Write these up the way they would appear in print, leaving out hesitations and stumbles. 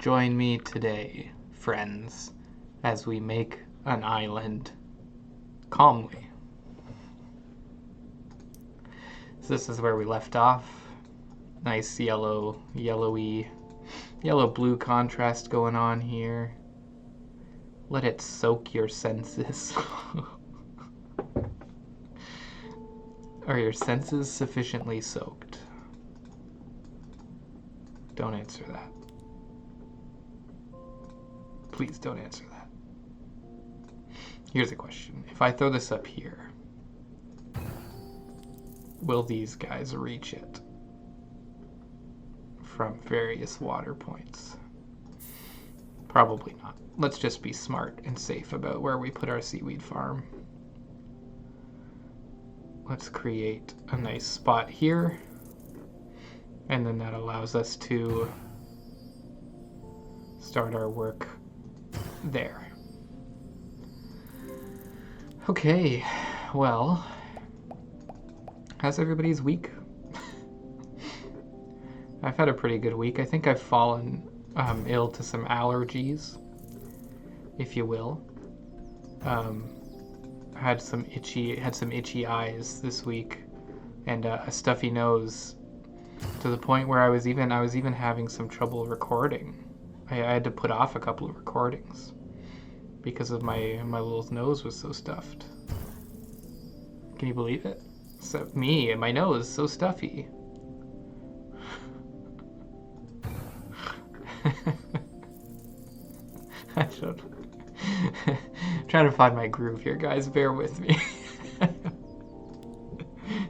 Join me today, friends, as we make an island calmly. So this is where we left off. Nice yellow-blue contrast going on here. Let it soak your senses. Are your senses sufficiently soaked? Don't answer that. Please don't answer that. Here's a question. If I throw this up here, will these guys reach it from various water points? Probably not. Let's just be smart and safe about where we put our seaweed farm. Let's create a nice spot here, and then that allows us to start our work there. Okay, well, how's everybody's week? I've had a pretty good week. I think I've fallen ill to some allergies, if you will. Had some itchy eyes this week, and a stuffy nose, to the point where I was even having some trouble recording. I had to put off a couple of recordings because of my little nose was so stuffed. Can you believe it? So me and my nose so stuffy. I don't. I'm trying to find my groove here, guys. Bear with me.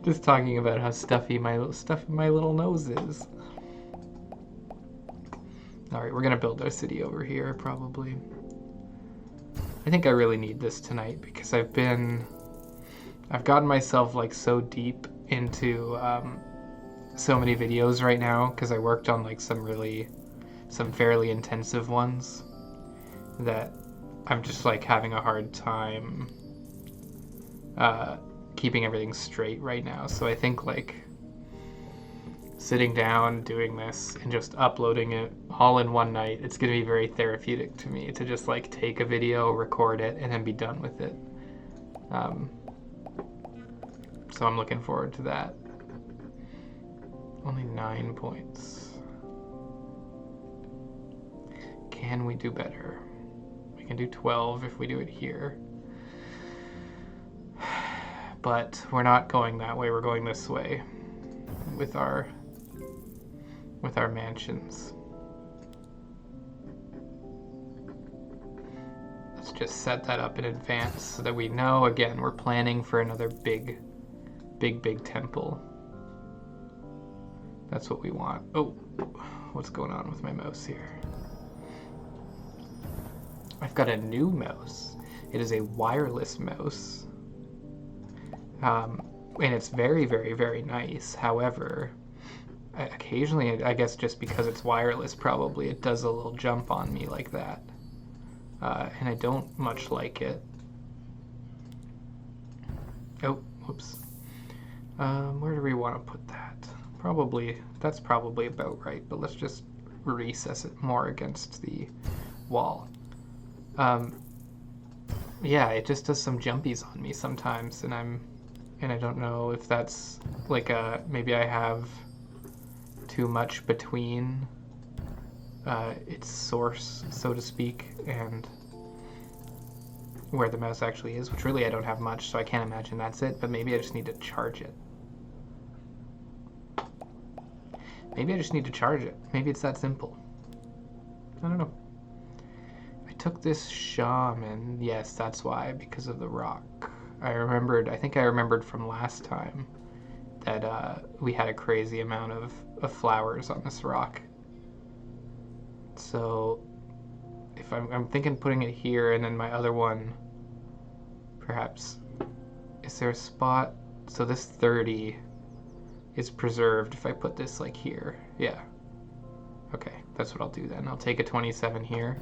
Just talking about how stuffy my little nose is. All right, we're gonna build our city over here probably. I think I really need this tonight because I've gotten myself like so deep into so many videos right now because I worked on like some fairly intensive ones that I'm just like having a hard time keeping everything straight right now. So I think like sitting down, doing this, and just uploading it all in one night, it's going to be very therapeutic to me to just like take a video, record it, and then be done with it. So I'm looking forward to that. Only 9 points. Can we do better? We can do 12 if we do it here. But we're not going that way, we're going this way with our mansions. Let's just set that up in advance so that we know, again, we're planning for another big temple. That's what we want. Oh, what's going on with my mouse here? I've got a new mouse. It is a wireless mouse. And it's very, very, very nice. However, occasionally, I guess just because it's wireless, probably it does a little jump on me like that. And I don't much like it. Oh, whoops. Where do we want to put that? That's probably about right, but let's just recess it more against the wall. Yeah, it just does some jumpies on me sometimes, and I don't know if that's like maybe I have too much between its source, so to speak, and where the mouse actually is, which really I don't have much, so I can't imagine that's it, but maybe I just need to charge it. Maybe it's that simple. I don't know. I took this shaman. Yes, that's why, because of the rock. I think I remembered from last time that we had a crazy amount of flowers on this rock. So if I'm thinking putting it here, and then my other one, perhaps, is there a spot? So this 30 is preserved if I put this like here. Yeah. Okay, that's what I'll do then. I'll take a 27 here,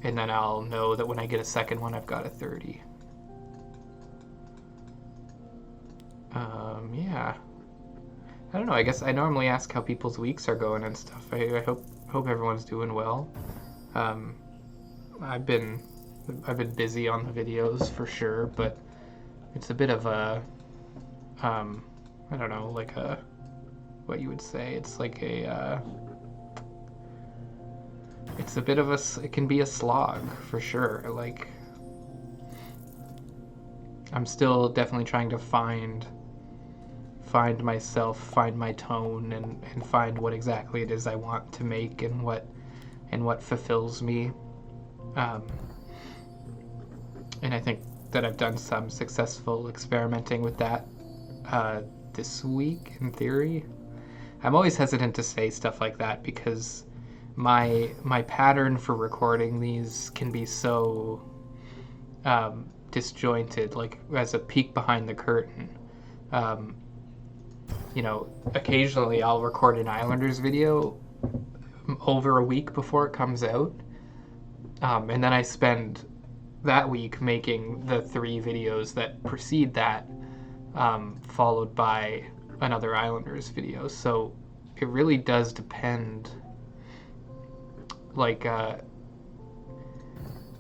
and then I'll know that when I get a second one, I've got a 30. Yeah. I don't know, I guess I normally ask how people's weeks are going and stuff. I Hope everyone's doing well. I've been busy on the videos for sure, but it's a bit of a I don't know, like a, what you would say. It's like a it's a bit of a, it can be a slog for sure. Like, I'm still definitely trying to find myself, find my tone, and find what exactly it is I want to make, and what fulfills me. And I think that I've done some successful experimenting with that this week, in theory. I'm always hesitant to say stuff like that because my pattern for recording these can be so disjointed. Like, as a peek behind the curtain, occasionally I'll record an Islanders video over a week before it comes out, and then I spend that week making the 3 videos that precede that, followed by another Islanders video. So it really does depend, like,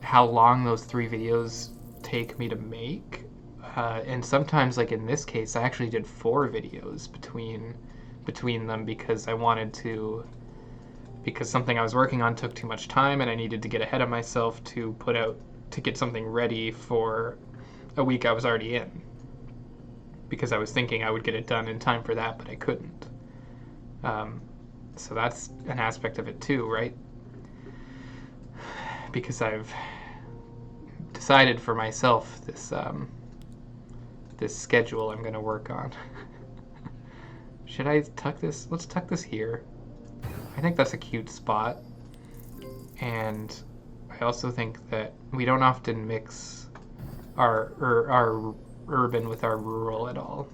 how long those 3 videos take me to make. And sometimes, like in this case, I actually did 4 videos between them because because something I was working on took too much time and I needed to get ahead of myself to get something ready for a week I was already in. Because I was thinking I would get it done in time for that, but I couldn't. So that's an aspect of it too, right? Because I've decided for myself this schedule I'm going to work on. Should I tuck this? Let's tuck this here. I think that's a cute spot. And I also think that we don't often mix our urban with our rural at all.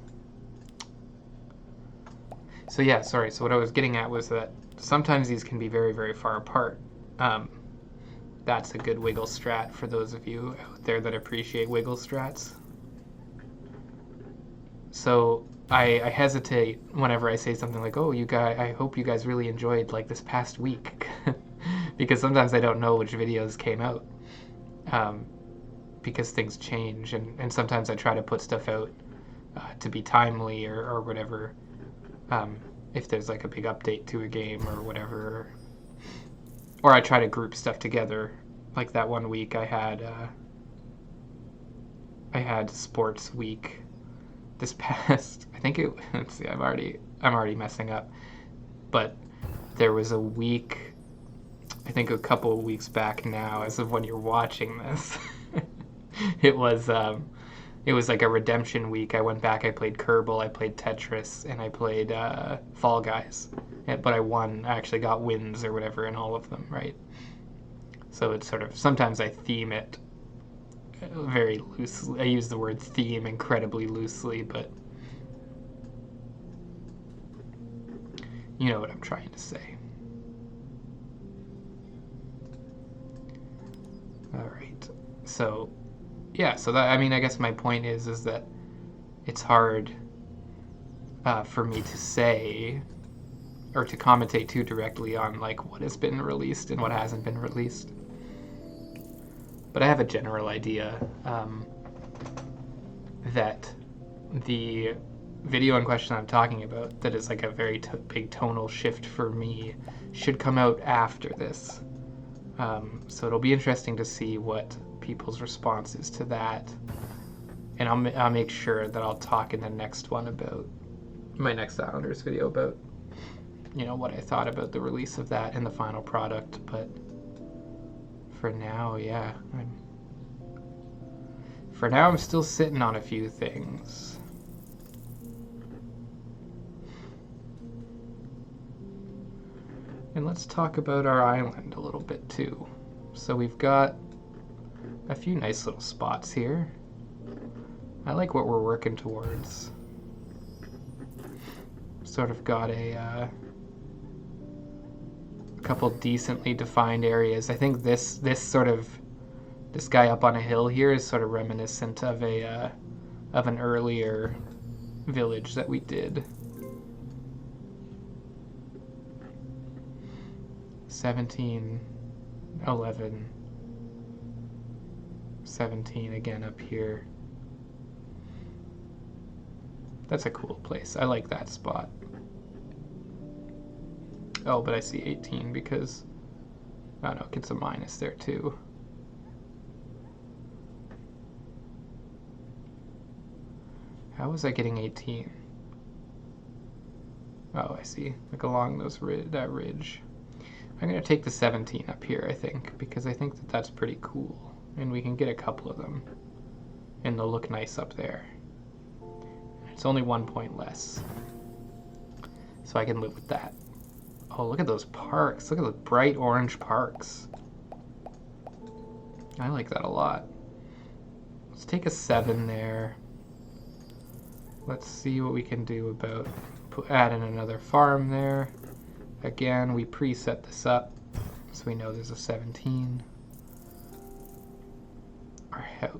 So yeah, sorry. So what I was getting at was that sometimes these can be very, very far apart. That's a good wiggle strat for those of you out there that appreciate wiggle strats. So I hesitate whenever I say something like, "Oh, you guys, I hope you guys really enjoyed like this past week," because sometimes I don't know which videos came out, because things change, and sometimes I try to put stuff out to be timely or whatever. If there's like a big update to a game or whatever, or I try to group stuff together. Like that one week I had sports week. This past, I think it. Let's see, I'm already messing up. But there was a week, I think a couple of weeks back now, as of when you're watching this. It was like a redemption week. I went back. I played Kerbal. I played Tetris, and I played Fall Guys. But I won. I actually got wins or whatever in all of them, right? So it's sort of, sometimes I theme it very loosely. I use the word theme incredibly loosely, but you know what I'm trying to say. All right. So yeah, so that, I mean, I guess my point is that it's hard for me to say or to commentate too directly on like what has been released and what hasn't been released. But I have a general idea that the video in question I'm talking about, that is like a very big tonal shift for me, should come out after this. So it'll be interesting to see what people's response is to that. And I'll make sure that I'll talk in the next one about my next Islanders video about, you know, what I thought about the release of that and the final product. But for now, yeah, I'm still sitting on a few things. And let's talk about our island a little bit too. So we've got a few nice little spots here. I like what we're working towards. Sort of got a couple decently defined areas. I think this guy up on a hill here is sort of reminiscent of an earlier village that we did. 17, 11, 17 again up here. That's a cool place. I like that spot. Oh, but I see 18 because, oh no, it gets a minus there too. How was I getting 18? Oh, I see. Like along those that ridge. I'm going to take the 17 up here, I think, because I think that that's pretty cool. And we can get a couple of them. And they'll look nice up there. It's only 1 point less. So I can live with that. Oh, look at those parks. Look at the bright orange parks. I like that a lot. Let's take a 7 there. Let's see what we can do about add in another farm there. Again, we preset this up so we know there's a 17.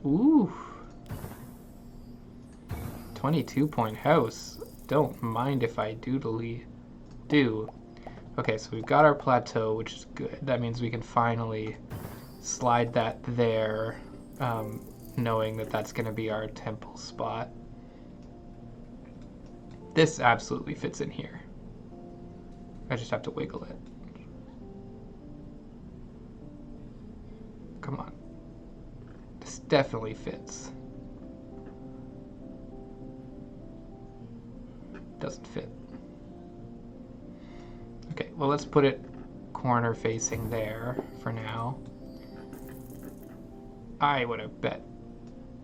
Ooh. 22-point house. Don't mind if I do. Okay, so we've got our plateau, which is good. That means we can finally slide that there, knowing that that's going to be our temple spot. This absolutely fits in here. I just have to wiggle it. Come on. This definitely fits. Doesn't fit. Okay, well, let's put it corner facing there for now. I would have bet.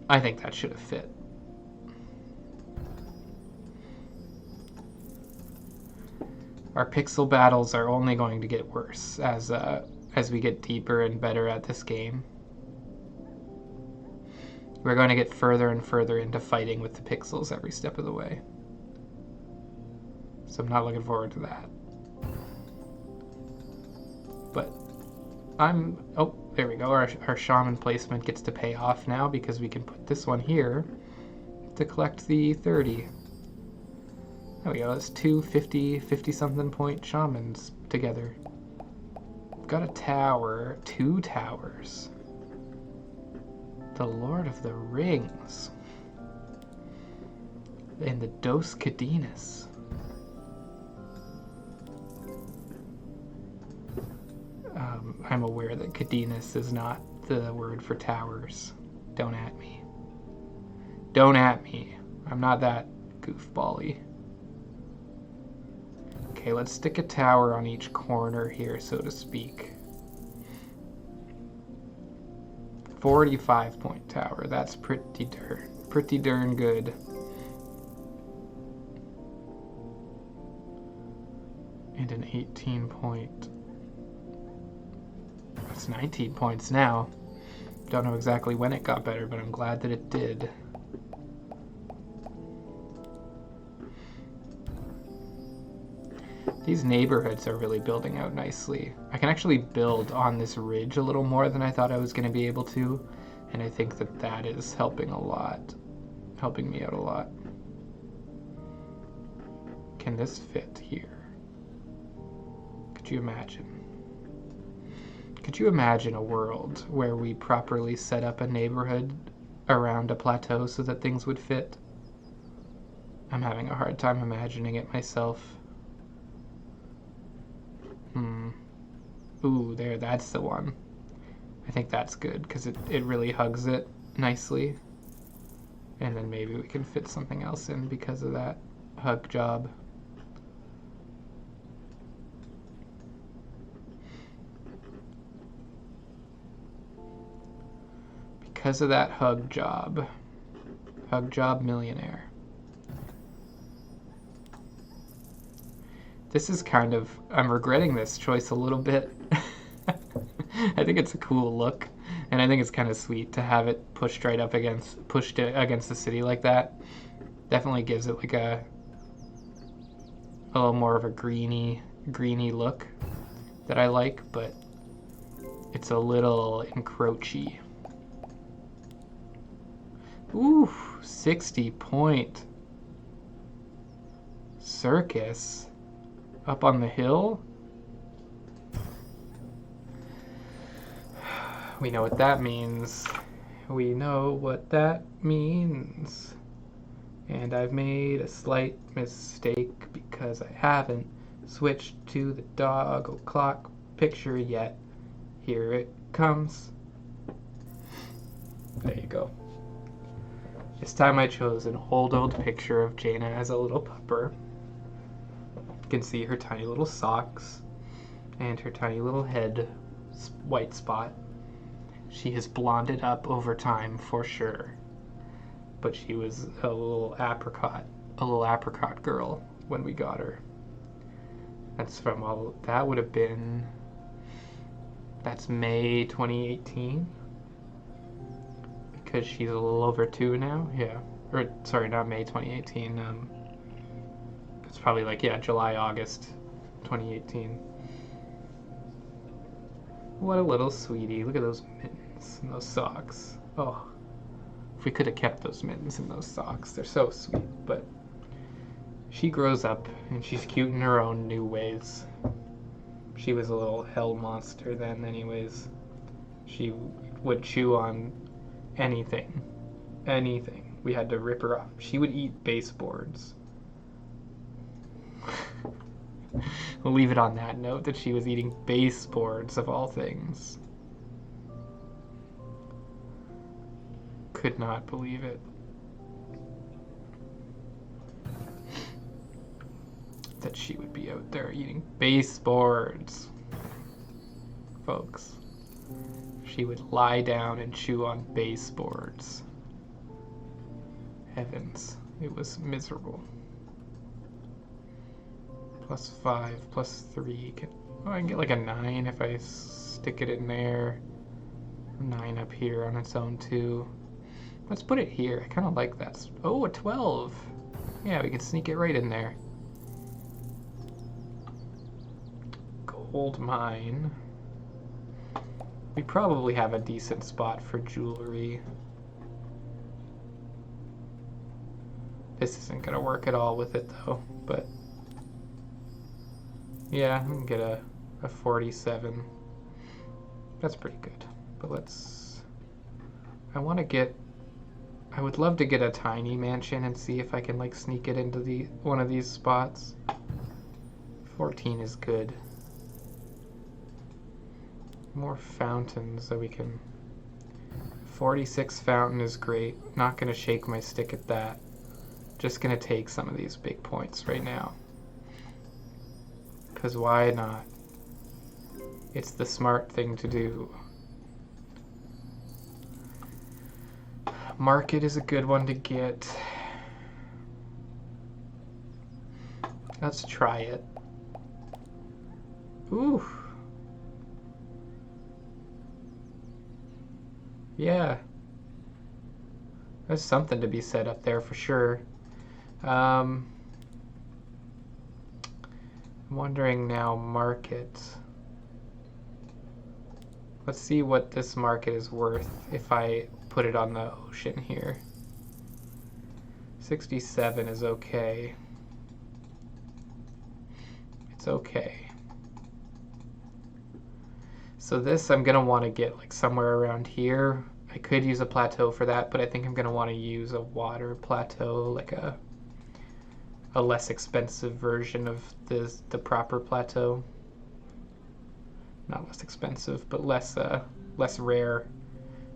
I think that should have fit. Our pixel battles are only going to get worse as we get deeper and better at this game. We're going to get further and further into fighting with the pixels every step of the way. So I'm not looking forward to that. But oh, there we go. Our shaman placement gets to pay off now because we can put this one here to collect the 30. There we go. That's 2 50-something point shamans together. We've got a tower, 2 towers. The Lord of the Rings. And the Dos Cadenas. I'm aware that Cadenas is not the word for towers. Don't at me. Don't at me. I'm not that goofball-y. Okay, let's stick a tower on each corner here, so to speak. 45-point tower. That's pretty darn good. And an 18-point. That's 19 points now. Don't know exactly when it got better, but I'm glad that it did. These neighborhoods are really building out nicely. I can actually build on this ridge a little more than I thought I was going to be able to, and I think that that is helping a lot. Helping me out a lot. Can this fit here? Could you imagine? Could you imagine a world where we properly set up a neighborhood around a plateau so that things would fit? I'm having a hard time imagining it myself. Ooh, there, that's the one. I think that's good because it really hugs it nicely. And then maybe we can fit something else in because of that hug job. Because of that hug job millionaire. This is kind of, I'm regretting this choice a little bit. I think it's a cool look, and I think it's kind of sweet to have it pushed against the city like that. Definitely gives it like a little more of a greeny look that I like, but it's a little encroachy. Ooh, 60-point circus up on the hill. We know what that means. We know what that means. And I've made a slight mistake because I haven't switched to the dog o'clock picture yet. Here it comes. There you go. This time I chose an old picture of Jaina as a little pupper. You can see her tiny little socks and her tiny little head white spot. She has blonded up over time for sure, but she was a little apricot girl when we got her. That's from that would have been, that's May 2018, because she's a little over 2 now. Yeah, or sorry, not May 2018. It's probably like, yeah, July, August 2018. What a little sweetie. Look at those mittens and those socks. Oh, if we could have kept those mittens and those socks. They're so sweet, but she grows up and she's cute in her own new ways. She was a little hell monster then anyways. She would chew on anything. Anything. We had to rip her off. She would eat baseboards. We'll leave it on that note that she was eating baseboards of all things. Could not believe it. That she would be out there eating baseboards. Folks. She would lie down and chew on baseboards. Heavens, it was miserable. +5, +3. I can get like a 9 if I stick it in there. 9 up here on its own too. Let's put it here. I kind of like that. Oh, a 12. Yeah, we can sneak it right in there. Gold mine. We probably have a decent spot for jewelry. This isn't going to work at all with it though, but yeah, I can get a 47. That's pretty good. But I would love to get a tiny mansion and see if I can like sneak it into one of these spots. 14 is good. More fountains that we can. 46 fountain is great. Not gonna shake my stick at that. Just gonna take some of these big points right now. Because why not? It's the smart thing to do. Market is a good one to get. Let's try it. Ooh. Yeah. There's something to be said up there for sure. I'm wondering now, market. Let's see what this market is worth if I put it on the ocean here. 67 is okay. It's okay. So this I'm gonna want to get like somewhere around here. I could use a plateau for that, but I think I'm gonna want to use a water plateau, like a less expensive version of the proper plateau. Not less expensive, but less rare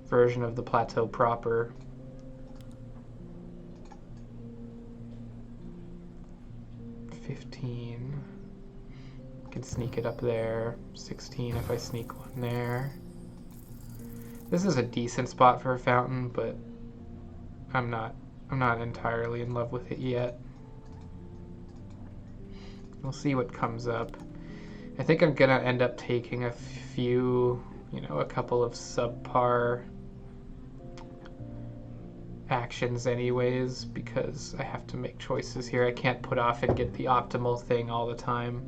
version of the plateau proper. $15. Can sneak it up there. 16 if I sneak one there. This is a decent spot for a fountain, but I'm not entirely in love with it yet. We'll see what comes up. I think I'm gonna end up taking a few, a couple of subpar actions anyways, because I have to make choices here. I can't put off and get the optimal thing all the time.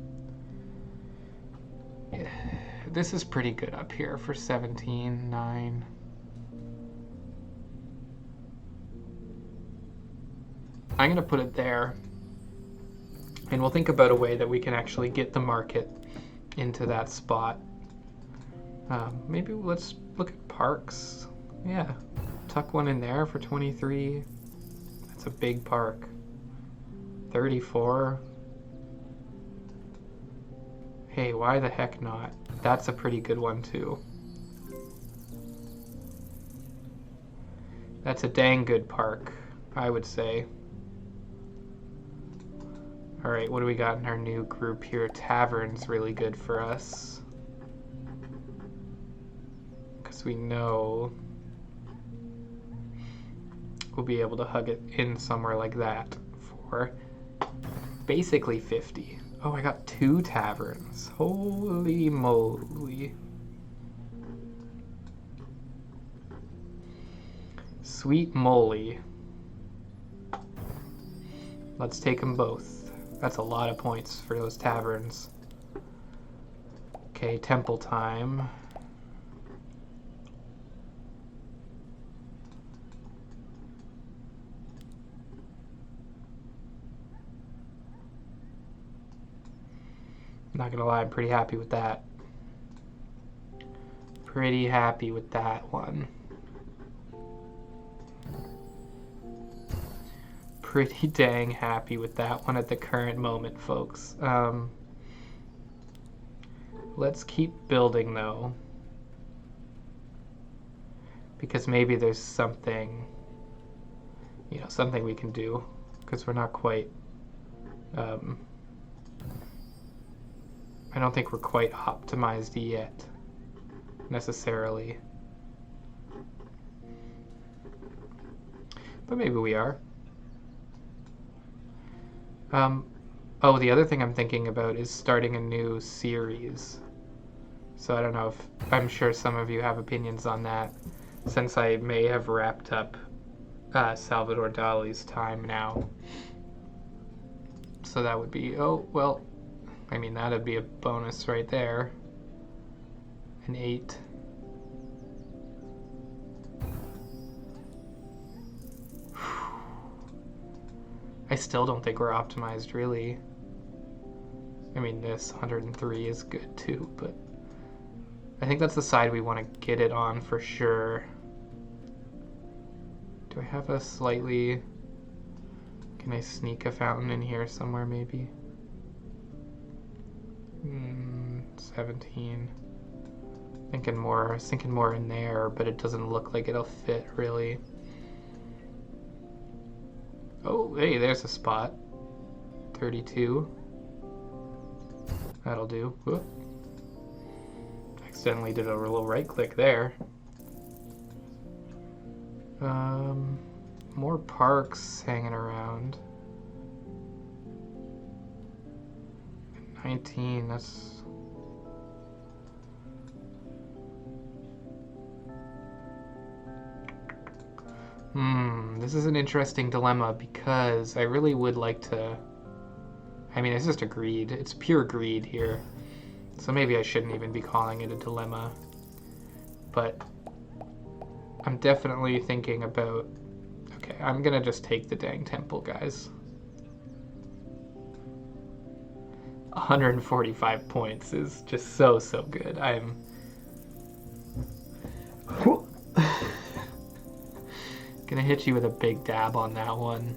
Yeah. This is pretty good up here for 17.9. I'm gonna put it there, and we'll think about a way that we can actually get the market into that spot. Maybe let's look at parks. Yeah, tuck one in there for 23. That's a big park. 34. Hey, why the heck not? That's a pretty good one too. That's a dang good park, I would say. Alright, what do we got in our new group here? Tavern's really good for us. Because we know we'll be able to hug it in somewhere like that for basically 50. Oh, I got 2 taverns. Holy moly. Sweet moly. Let's take them both. That's a lot of points for those taverns. Okay, temple time. Not gonna lie, I'm pretty happy with that. Pretty happy with that one. Pretty dang happy with that one at the current moment, folks. Let's keep building though, because maybe there's something, something we can do, because we're not quite, I don't think we're quite optimized yet, necessarily. But maybe we are. Oh, the other thing I'm thinking about is starting a new series. So I don't know if, I'm sure some of you have opinions on that, since I may have wrapped up Salvador Dali's time now. So that would be, oh, well, I mean, that'd be a bonus right there. An 8. I still don't think we're optimized, really. I mean, this 103 is good too, but I think that's the side we want to get it on for sure. Do I have a slightly... Can I sneak a fountain in here somewhere, maybe? 17. I was thinking more in there, but it doesn't look like it'll fit, really. Oh, hey, there's a spot. 32. That'll do. Whoop. Accidentally did a little right click there. More parks hanging around. 19, that's... This is an interesting dilemma because I really would like to... I mean, it's just a greed. It's pure greed here. So maybe I shouldn't even be calling it a dilemma. But I'm definitely thinking about... Okay, I'm gonna just take the dang temple, guys. 145 points is just so good. I'm... Gonna hit you with a big dab on that one.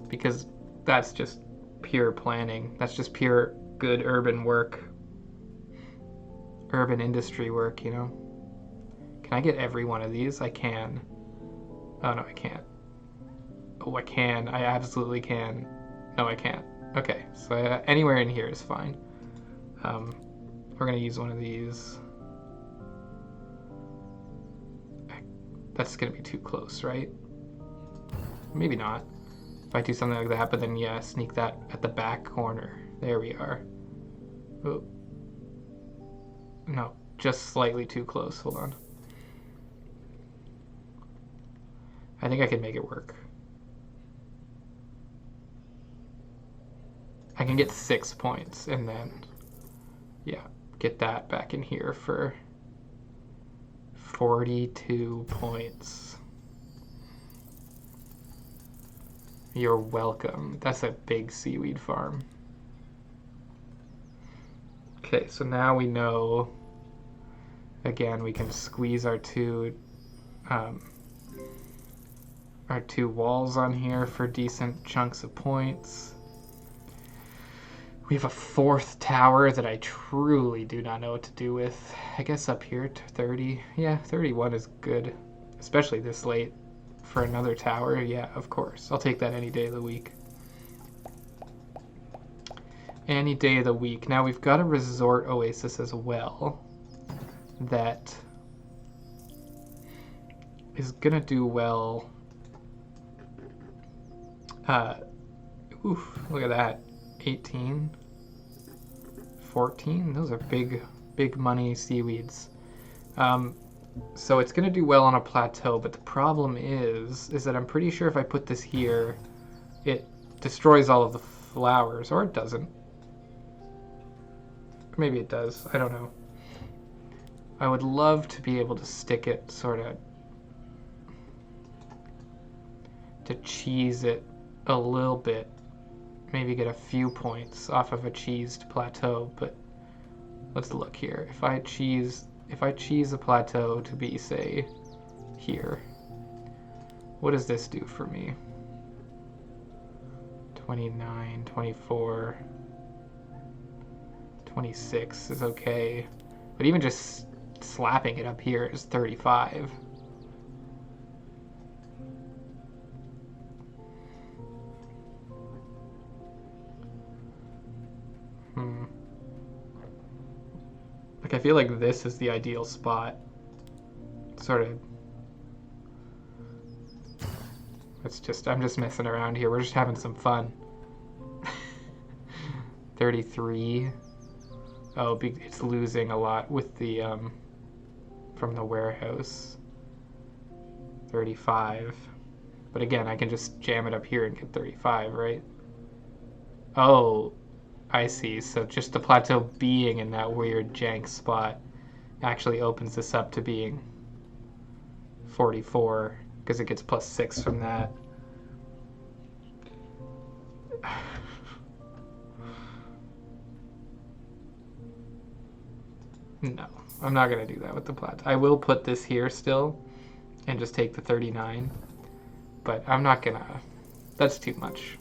Because that's just pure planning. That's just pure good urban work. Urban industry work, you know? Can I get every one of these? I can. Oh, no, I can't. Oh, I can. I absolutely can. No, I can't. Okay, so anywhere in here is fine. We're gonna use one of these. That's gonna be too close, right? Maybe not. If I do something like that, but then yeah, sneak that at the back corner. There we are. Oh. No, just slightly too close. Hold on. I think I can make it work. I can get 6 points and then, yeah, get that back in here for 42 points. You're welcome. That's a big seaweed farm. Okay, so now we know, again, we can squeeze our two walls on here for decent chunks of points. We have a fourth tower that I truly do not know what to do with. I guess up here to 30. Yeah, 31 is good, especially this late for another tower. Yeah, of course. I'll take that any day of the week. Any day of the week. Now we've got a resort oasis as well that is gonna do well. Oof, look at that. 18, 14, those are big money seaweeds. So it's gonna do well on a plateau, but the problem is that I'm pretty sure if I put this here, it destroys all of the flowers, or it doesn't. Maybe it does, I don't know. I would love to be able to stick it sort of, to cheese it a little bit. Maybe get a few points off of a cheesed plateau, but let's look here. If I cheese a plateau to be, say, here, what does this do for me? 29, 24, 26 is okay, but even just slapping it up here is 35. Like, I feel like this is the ideal spot. Sort of. I'm just messing around here. We're just having some fun. 33. Oh, it's losing a lot with the, from the warehouse. 35. But again, I can just jam it up here and get 35, right? Oh, I see. So just the plateau being in that weird jank spot actually opens this up to being 44 because it gets +6 from that. No, I'm not going to do that with the plateau. I will put this here still and just take the 39, but I'm not going to. That's too much.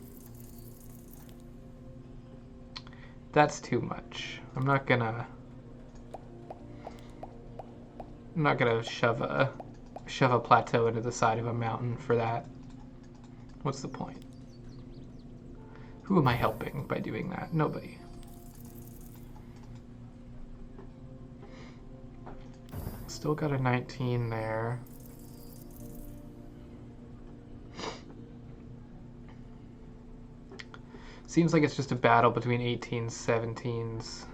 That's too much. I'm not gonna shove a plateau into the side of a mountain for that. What's the point? Who am I helping by doing that? Nobody. Still got a 19 there. Seems like it's just a battle between 18s, 17s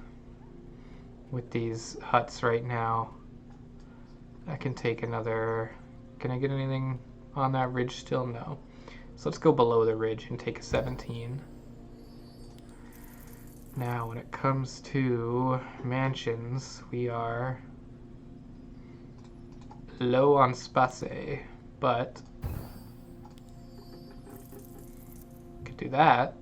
with these huts right now. I can take another. Can I get anything on that ridge still? No. So let's go below the ridge and take a 17. Now, when it comes to mansions, we are low on space, but could do that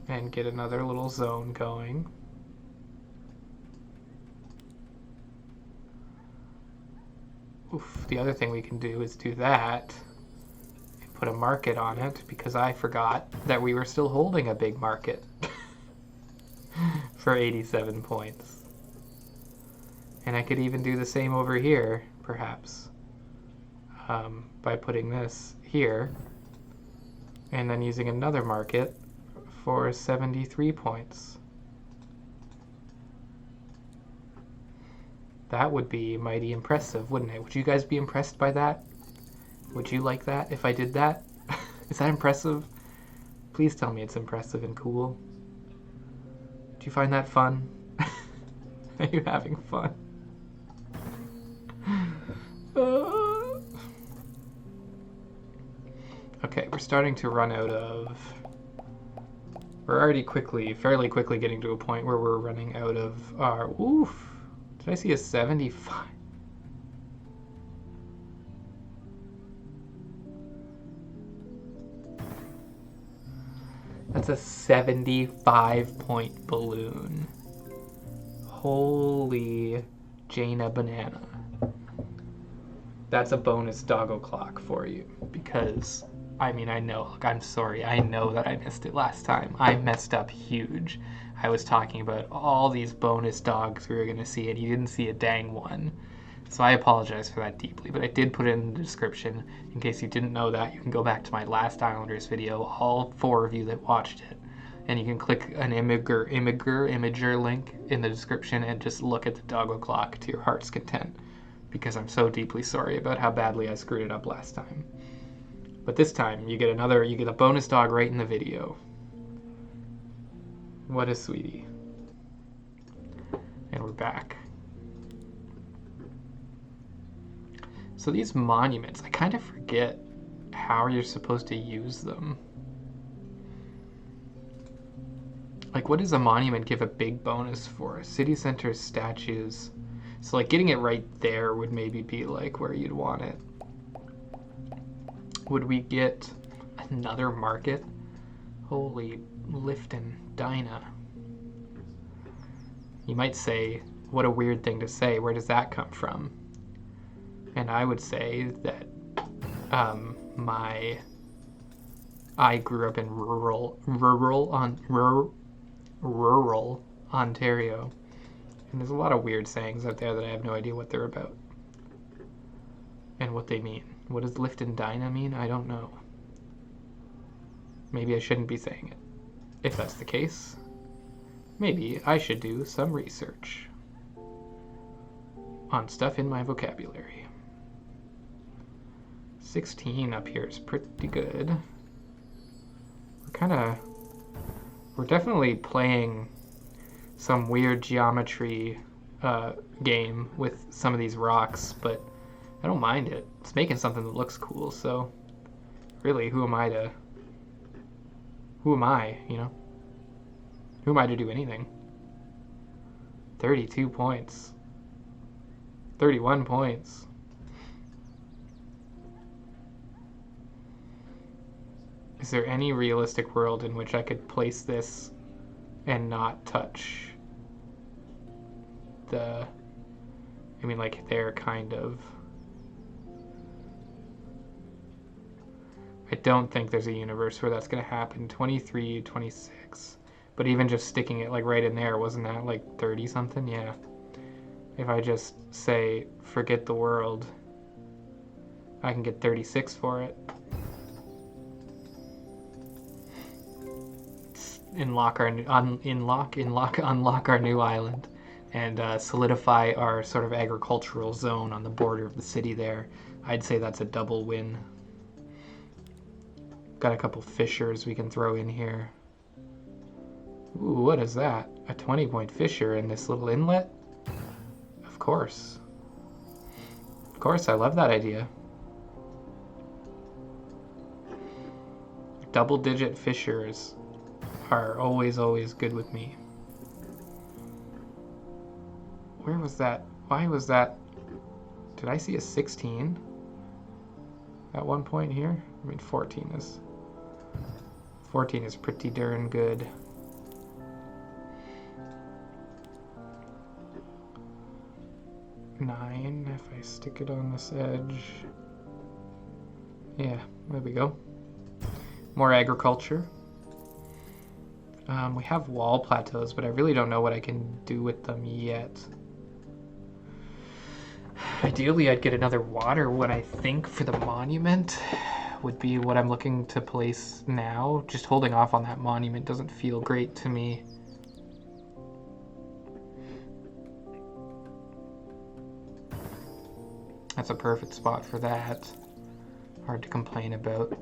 and get another little zone going. Oof, the other thing we can do is do that and put a market on it, because I forgot that we were still holding a big market for 87 points. And I could even do the same over here, perhaps, by putting this here and then using another market for 73 points. That would be mighty impressive, wouldn't it? Would you guys be impressed by that? Would you like that if I did that? Is that impressive? Please tell me it's impressive and cool. Do you find that fun? Are you having fun? Okay, we're starting to run out of... We're already fairly quickly getting to a point where we're running out of our... Oof! Did I see a 75? That's a 75-point balloon. Holy Jaina banana. That's a bonus doggo clock for you, because, I mean, I know, look, I'm sorry, I know that I missed it last time. I messed up huge. I was talking about all these bonus dogs we were going to see, and you didn't see a dang one. So I apologize for that deeply, but I did put it in the description. In case you didn't know that, you can go back to my last Islanders video, all 4 of you that watched it, and you can click an imager link in the description and just look at the doggo clock to your heart's content, because I'm so deeply sorry about how badly I screwed it up last time. But this time, you get a bonus dog right in the video. What a sweetie. And we're back. So these monuments, I kind of forget how you're supposed to use them. Like, what does a monument give a big bonus for? City center statues. So, like, getting it right there would maybe be, like, where you'd want it. Would we get another market? Holy Lifton Dinah. You might say, what a weird thing to say. Where does that come from? And I would say that I grew up in rural Ontario, and there's a lot of weird sayings out there that I have no idea what they're about and what they mean. What does Lifton Dinah mean? I don't know. Maybe I shouldn't be saying it. If that's the case, maybe I should do some research on stuff in my vocabulary. 16 up here is pretty good. We're definitely playing some weird geometry game with some of these rocks, but I don't mind it. It's making something that looks cool, so really, who am I, you know? Who am I to do anything? 32 points. 31 points. Is there any realistic world in which I could place this and not touch the... I mean, like, they're kind of... I don't think there's a universe where that's going to happen. 23, 26. But even just sticking it, like, right in there, wasn't that, like, 30-something? Yeah. If I just say, forget the world, I can get 36 for it. Unlock our new island, and solidify our sort of agricultural zone on the border of the city there. I'd say that's a double win. Got a couple fissures we can throw in here. Ooh, what is that? A 20-point fissure in this little inlet? Of course. Of course, I love that idea. Double-digit fissures are always good with me. Where was that? Why was that? Did I see a 16 at one point here? I mean, 14 is pretty darn good. Nine, if I stick it on this edge. Yeah, there we go. More agriculture. We have wall plateaus, but I really don't know what I can do with them yet. Ideally, I'd get another water. What I think for the monument would be what I'm looking to place now. Just holding off on that monument doesn't feel great to me. That's a perfect spot for that. Hard to complain about.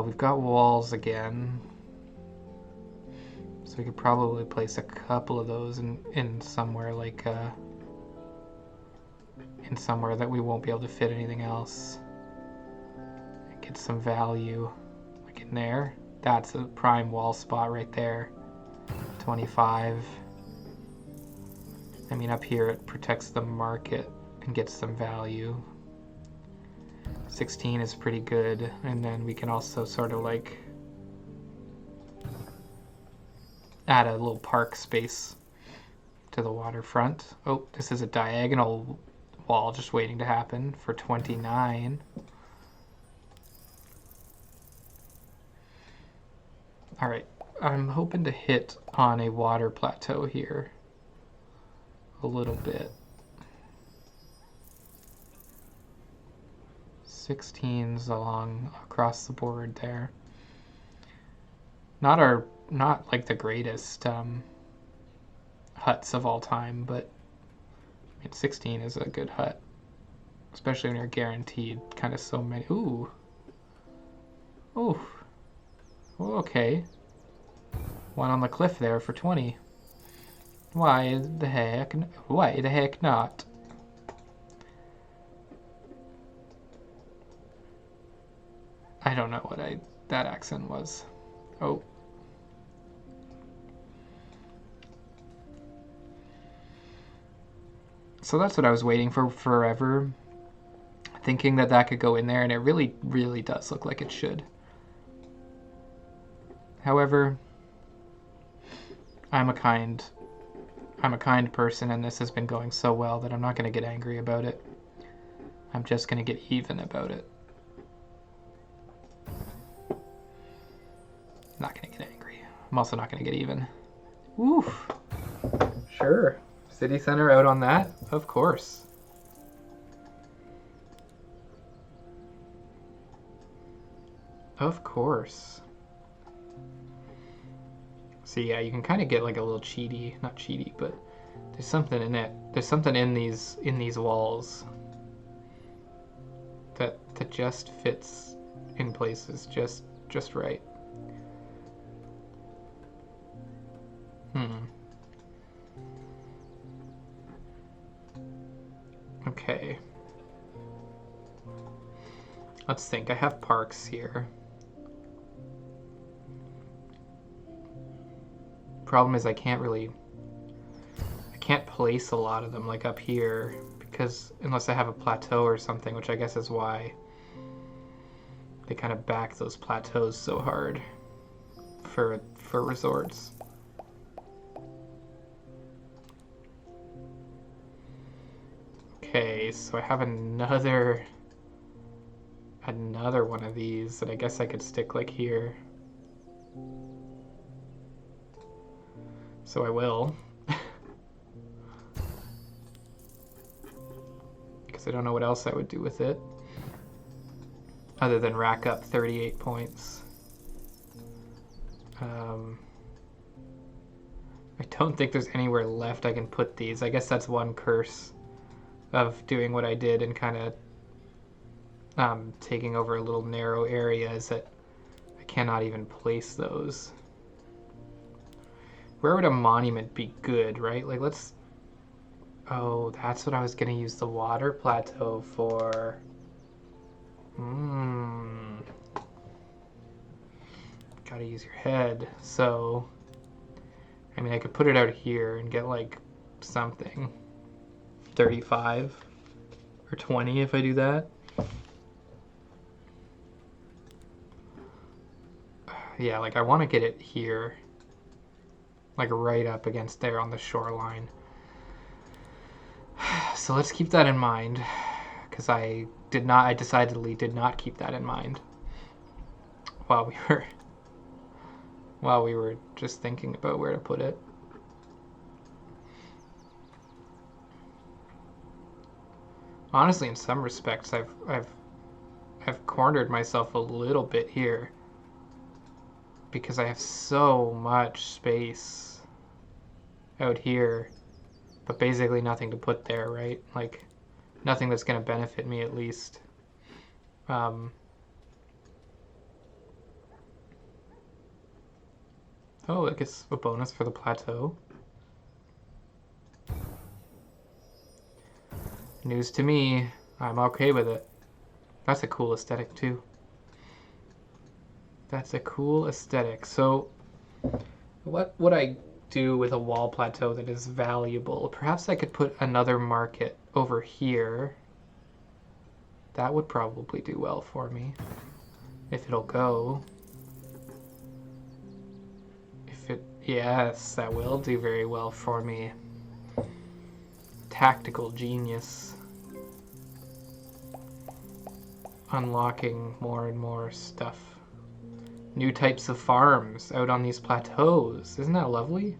We've got walls again. So we could probably place a couple of those in somewhere like in somewhere that we won't be able to fit anything else. And get some value, like in there. That's a prime wall spot right there. 25. I mean, up here it protects the market and gets some value. 16 is pretty good, and then we can also sort of like add a little park space to the waterfront. Oh, this is a diagonal wall just waiting to happen for 29. All right, I'm hoping to hit on a water plateau here a little bit. 16s along across the board there. Not like the greatest huts of all time, but I mean, 16 is a good hut, especially when you're guaranteed kind of so many. Ooh. Ooh. Okay. One on the cliff there for 20. Why the heck? Why the heck not? I don't know what that accent was. Oh. So that's what I was waiting for forever, thinking that that could go in there, and it really, really does look like it should. However, I'm a kind person, and this has been going so well that I'm not going to get angry about it. I'm just going to get even about it. Not going to get angry. I'm also not going to get even. Oof. Sure. City Center out on that? Of course. Of course. So yeah, you can kind of get like a little cheaty, not cheaty, but there's something in it. There's something in these walls that just fits in places just right. Okay. Let's think. I have parks here. Problem is I can't place a lot of them like up here because unless I have a plateau or something, which I guess is why they kind of back those plateaus so hard for resorts. Okay, so I have another one of these that I guess I could stick like here. So I will. Because I don't know what else I would do with it. Other than rack up 38 points. I don't think there's anywhere left I can put these. I guess that's one curse of doing what I did and kind of taking over a little narrow area is that I cannot even place those. Where would a monument be good, right? Like, let's... Oh, that's what I was going to use the water plateau for. Gotta use your head. So, I mean, I could put it out here and get, like, something. 35 or 20 if I do that. Yeah, like, I want to get it here. Like right up against there on the shoreline. So let's keep that in mind, because I decidedly did not keep that in mind while we were just thinking about where to put it. Honestly, in some respects, I've cornered myself a little bit here because I have so much space out here, but basically nothing to put there, right? Like, nothing that's going to benefit me at least. Oh, I guess a bonus for the plateau. News to me. I'm okay with it. That's a cool aesthetic too. That's a cool aesthetic. So what would I do with a wall plateau that is valuable? Perhaps I could put another market over here. That would probably do well for me. If it'll go. Yes, that will do very well for me. Tactical genius. Unlocking more and more stuff. New types of farms out on these plateaus. Isn't that lovely?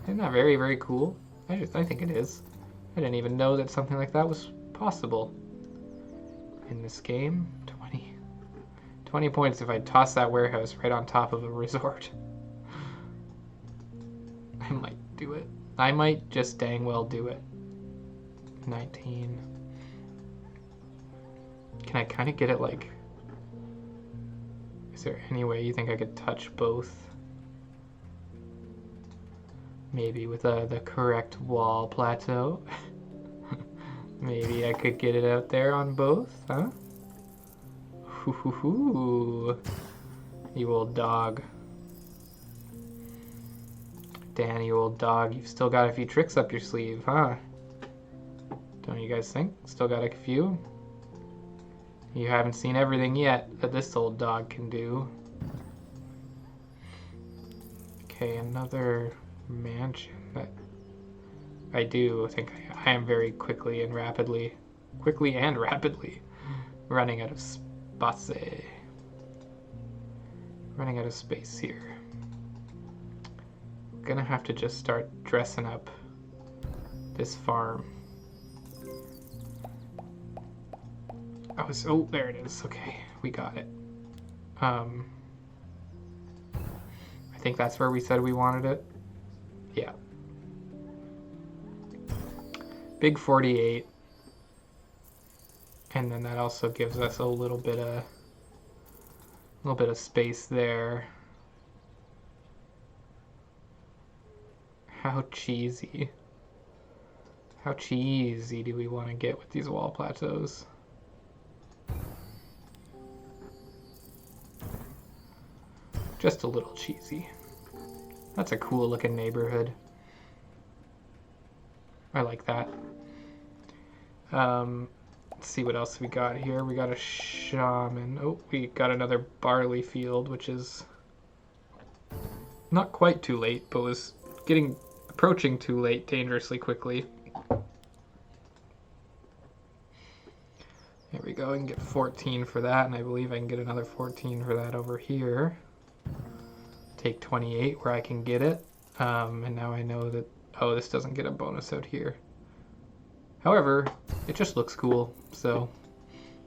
Isn't that very, very cool? I think it is. I didn't even know that something like that was possible in this game. 20 points if I toss that warehouse right on top of a resort. I might do it. I might just dang well do it. 19. Can I kind of get it like... Is there any way you think I could touch both? Maybe with the correct wall plateau. Maybe I could get it out there on both, huh? Hoo. You old dog. Dan, you old dog, you've still got a few tricks up your sleeve, huh? Don't you guys think? Still got a few? You haven't seen everything yet that this old dog can do. Okay, another mansion that I do think I am very quickly and rapidly running out of space. Running out of space here. Gonna have to just start dressing up this farm. Oh, there it is. Okay, we got it. I think that's where we said we wanted it. Yeah. Big 48. And then that also gives us a little bit of space there. How cheesy do we want to get with these wall plateaus? Just a little cheesy. That's a cool looking neighborhood. I like that. Let's see what else we got here. We got a shaman. Oh, we got another barley field, which is not quite too late, but was approaching too late dangerously quickly. There we go. I can get 14 for that, and I believe I can get another 14 for that over here. Take 28 where I can get it. And now I know that, oh, this doesn't get a bonus out here. However, it just looks cool, so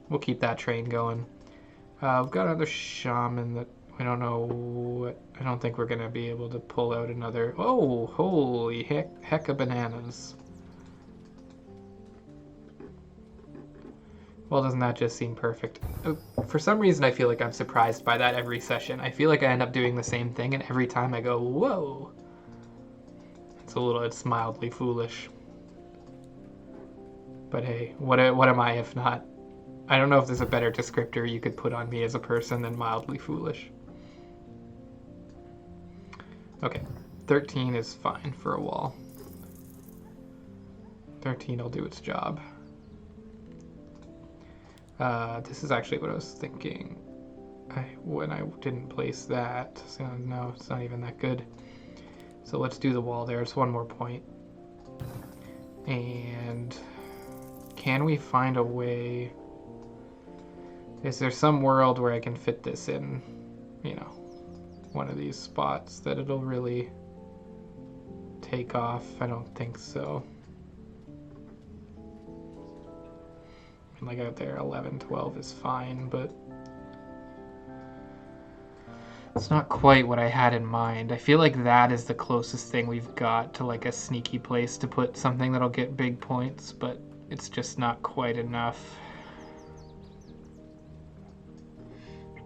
we'll keep that train going. We've got another shaman that I don't know what, I don't think we're going to be able to pull out another. Oh, holy heck of bananas. Well, doesn't that just seem perfect? For some reason, I feel like I'm surprised by that every session. I feel like I end up doing the same thing, and every time I go, whoa. It's mildly foolish. But hey, what am I if not? I don't know if there's a better descriptor you could put on me as a person than mildly foolish. Okay, 13 is fine for a wall. 13 will do its job. This is actually what I was thinking when I didn't place that. So no, it's not even that good. So let's do the wall there. It's one more point. And can we find a way? Is there some world where I can fit this in, you know, one of these spots that it'll really take off? I don't think so. Like out there, 11, 12 is fine, but it's not quite what I had in mind. I feel like that is the closest thing we've got to like a sneaky place to put something that'll get big points, but it's just not quite enough.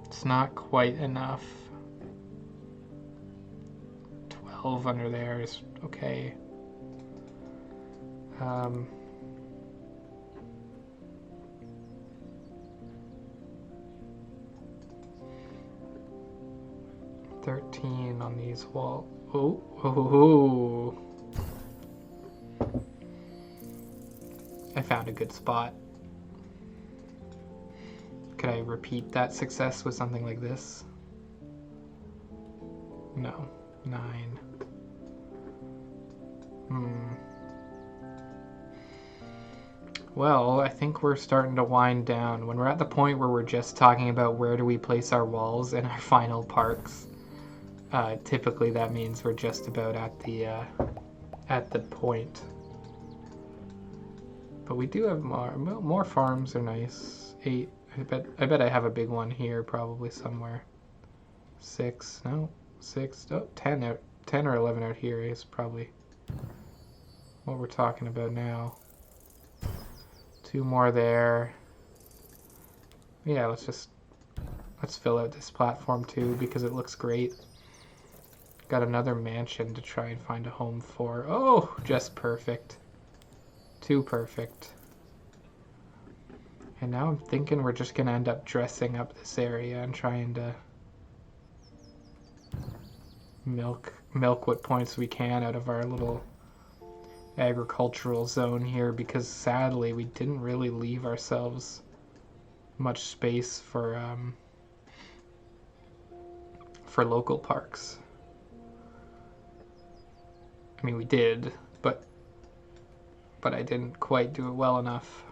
It's not quite enough. 12 under there is okay. 13 on these walls. Oh. I found a good spot. Could I repeat that success with something like this? No. 9. Well, I think we're starting to wind down. When we're at the point where we're just talking about where do we place our walls in our final parks, typically that means we're just about at the point. But we do have more farms are nice. 8. I bet I have a big one here probably somewhere. 6. No. 6. Oh, 10 out. 10 or 11 out here is probably what we're talking about now. 2 more there. Yeah, let's fill out this platform too because it looks great. Got another mansion to try and find a home for. Oh, just perfect. Too perfect. And now I'm thinking we're just gonna end up dressing up this area and trying to milk what points we can out of our little agricultural zone here, because sadly we didn't really leave ourselves much space for local parks. I mean, we did, but I didn't quite do it well enough.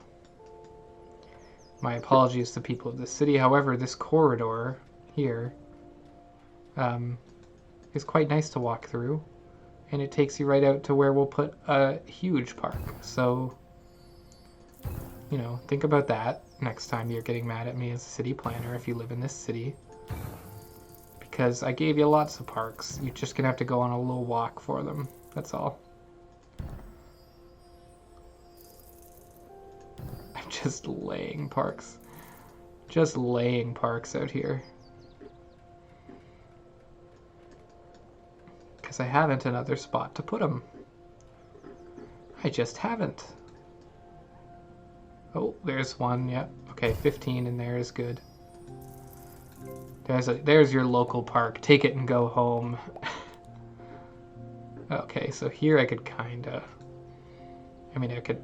My apologies to people of the city. However, this corridor here is quite nice to walk through, and it takes you right out to where we'll put a huge park. So, you know, think about that next time you're getting mad at me as a city planner if you live in this city. Because I gave you lots of parks. You're just gonna have to go on a little walk for them. That's all. I'm just laying parks. Just laying parks out here. Because I haven't another spot to put them. I just haven't. Oh, there's one. Yep. Okay, 15 in there is good. There's your local park. Take it and go home. Okay, so here I could kinda... I mean, I could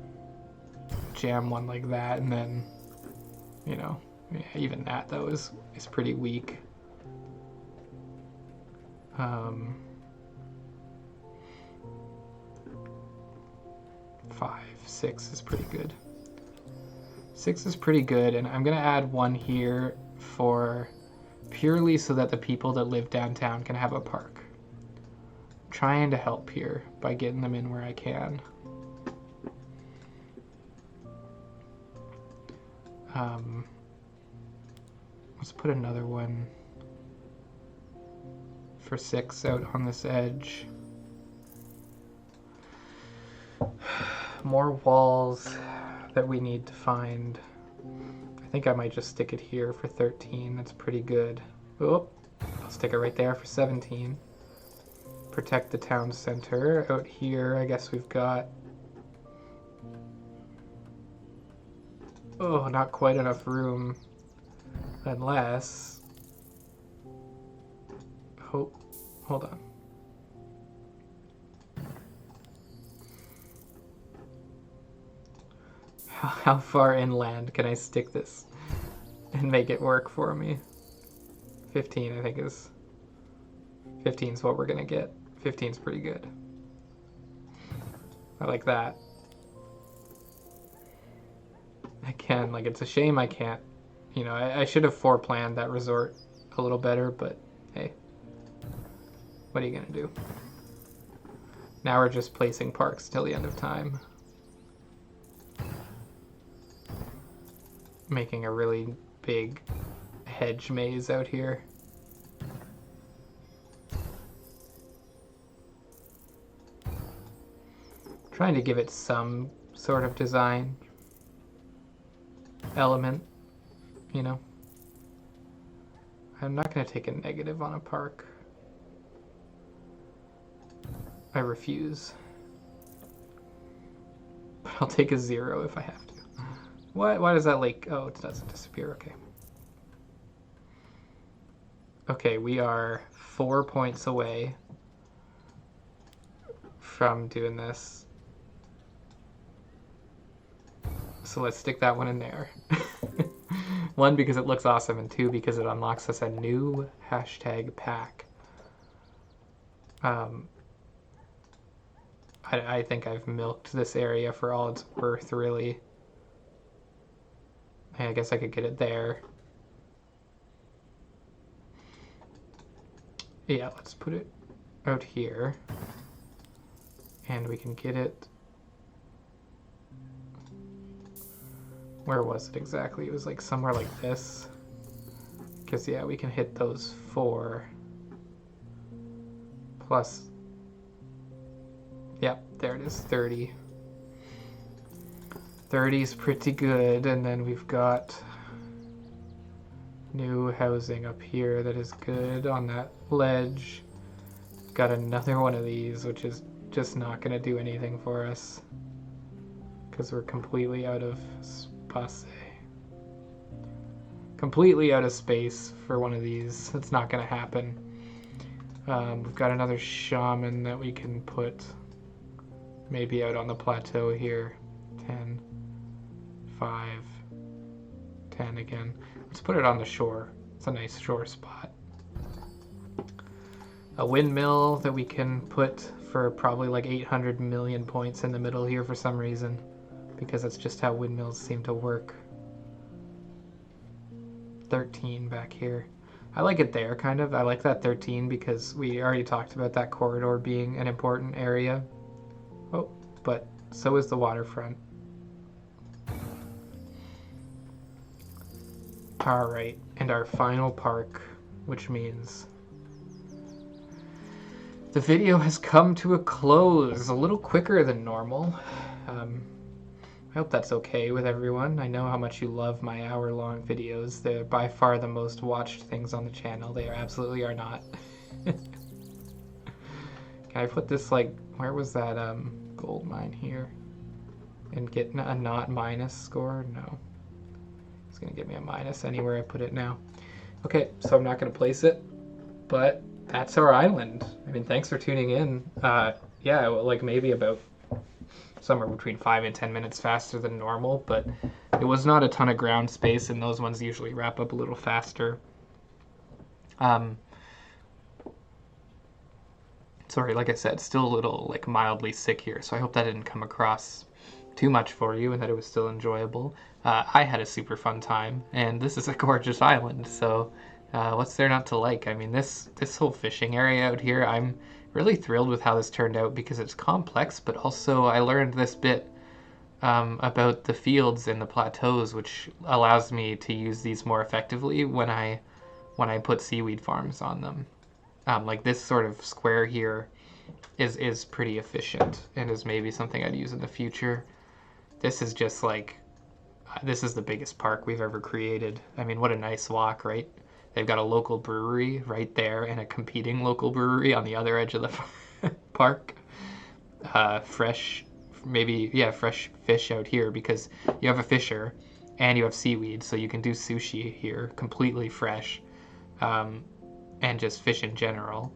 jam one like that, and then, you know, yeah, even that, though, is pretty weak. 5, 6 is pretty good. 6 is pretty good, and I'm gonna add one here for purely so that the people that live downtown can have a park. I'm trying to help here by getting them in where I can. Let's put another one for 6 out on this edge. More walls that we need to find. I think I might just stick it here for 13. That's pretty good. Oh, I'll stick it right there for 17. Protect the town center. Out here, I guess we've got... Oh, not quite enough room. Unless... Oh, hold on. How far inland can I stick this and make it work for me? 15, I think is... 15 is what we're gonna get. 15 is pretty good. I like that. Again, like, it's a shame I can't... You know, I should have foreplanned that resort a little better, but hey. What are you gonna do? Now we're just placing parks till the end of time. Making a really big hedge maze out here. Trying to give it some sort of design element, you know. I'm not going to take a negative on a park. I refuse. But I'll take a 0 if I have to. Why does that lake... Oh, it doesn't disappear. Okay. Okay, we are 4 points away from doing this. So let's stick that one in there. 1, because it looks awesome, and 2, because it unlocks us a new hashtag pack. Um, I think I've milked this area for all it's worth, really. I guess I could get it there. Yeah, let's put it out here. And we can get it... Where was it exactly? It was like somewhere like this. Because, yeah, we can hit those 4. Plus... Yep, there it is, 30. 30 is pretty good, and then we've got new housing up here that is good on that ledge. Got another one of these, which is just not going to do anything for us because we're completely out of space. Completely out of space for one of these. It's not going to happen. We've got another shaman that we can put maybe out on the plateau here. 10, 5, 10 again. Let's put it on the shore. It's a nice shore spot. A windmill that we can put for probably like 800 million points in the middle here for some reason, because that's just how windmills seem to work. 13 back here. I like it there, kind of. I like that 13 because we already talked about that corridor being an important area. Oh, but so is the waterfront. Alright, and our final park, which means the video has come to a close a little quicker than normal. I hope that's okay with everyone. I know how much you love my hour-long videos. They're by far the most watched things on the channel. They absolutely are not. Can I put this, like, where was that gold mine here? And get a not minus score? No. It's going to give me a minus anywhere I put it now. Okay, so I'm not going to place it, but that's our island. I mean, thanks for tuning in. Yeah, like maybe about somewhere between 5 and 10 minutes faster than normal, but it was not a ton of ground space, and those ones usually wrap up a little faster. Sorry, like I said, still a little like mildly sick here, so I hope that didn't come across too much for you and that it was still enjoyable. I had a super fun time, and this is a gorgeous island, so what's there not to like? I mean, this whole fishing area out here, I'm really thrilled with how this turned out because it's complex, but also I learned this bit about the fields and the plateaus, which allows me to use these more effectively when I put seaweed farms on them. Like this sort of square here is pretty efficient and is maybe something I'd use in the future. This is just like, this is the biggest park we've ever created. I mean, what a nice walk, right? They've got a local brewery right there and a competing local brewery on the other edge of the park. Fresh fish out here because you have a fisher and you have seaweed, so you can do sushi here completely fresh, and just fish in general.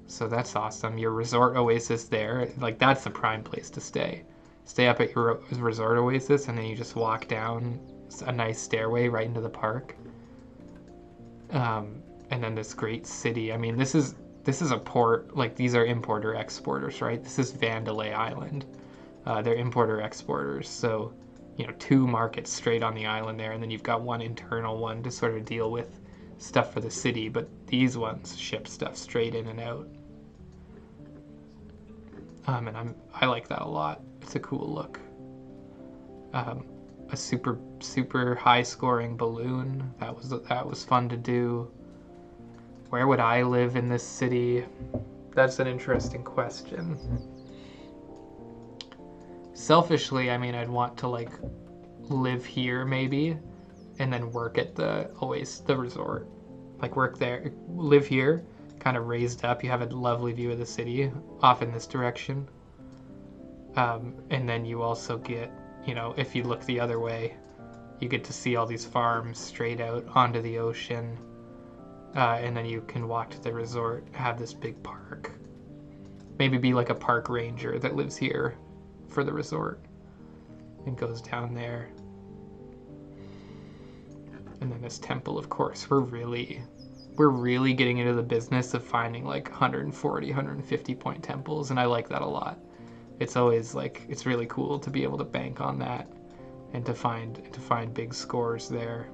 So that's awesome. Your resort oasis there, like that's the prime place to stay. Stay up at your resort oasis and then you just walk down a nice stairway right into the park. And then this great city. I mean, this is a port, like these are importer exporters, right? This is Vandalay Island. They're importer exporters. So, you know, 2 markets straight on the island there, and then you've got one internal one to sort of deal with stuff for the city, but these ones ship stuff straight in and out. And I like that a lot. It's a cool look. A super high scoring balloon. That was fun to do. Where would I live in this city? That's an interesting question. Selfishly, I mean, I'd want to like live here maybe, and then work at the resort. Like work there, live here, kind of raised up. You have a lovely view of the city off in this direction. And then you also get, you know, if you look the other way, you get to see all these farms straight out onto the ocean. And then you can walk to the resort, have this big park. Maybe be like a park ranger that lives here for the resort and goes down there. And then this temple, of course, we're really we're really getting into the business of finding like 140, 150 point temples, and I like that a lot. It's always like, it's really cool to be able to bank on that and to find big scores there.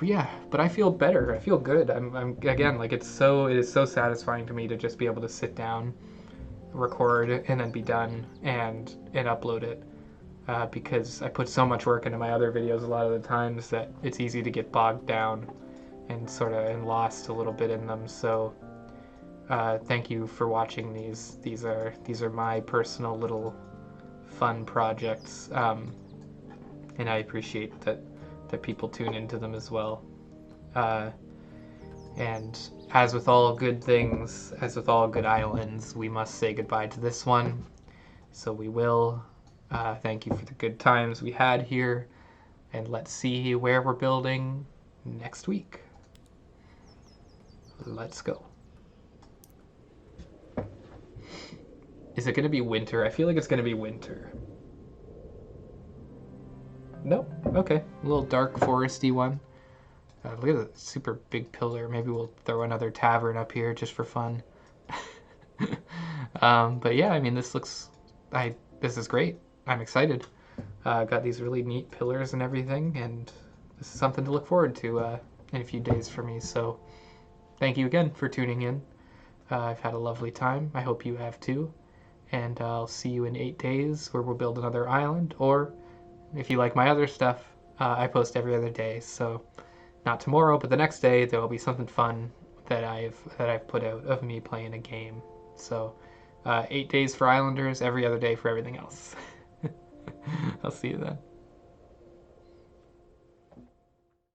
Yeah, but I feel better. I feel good. I'm again, like, it is so satisfying to me to just be able to sit down, record, and then be done and upload it. Because I put so much work into my other videos a lot of the times that it's easy to get bogged down and lost a little bit in them. So thank you for watching these. These are my personal little fun projects, and I appreciate that people tune into them as well. And as with all good things, as with all good islands, we must say goodbye to this one. So we will. Thank you for the good times we had here, and let's see where we're building next week. Let's go. Is it going to be winter? I feel like it's going to be winter. Nope. Okay. A little dark foresty one. Look at the super big pillar. Maybe we'll throw another tavern up here just for fun. But yeah, I mean, this is great. I'm excited. Got these really neat pillars and everything, and this is something to look forward to in a few days for me. So thank you again for tuning in. I've had a lovely time. I hope you have too. And I'll see you in 8 days where we'll build another island. Or if you like my other stuff, I post every other day. So not tomorrow, but the next day there will be something fun that I've put out of me playing a game. So 8 days for Islanders, every other day for everything else. I'll see you then.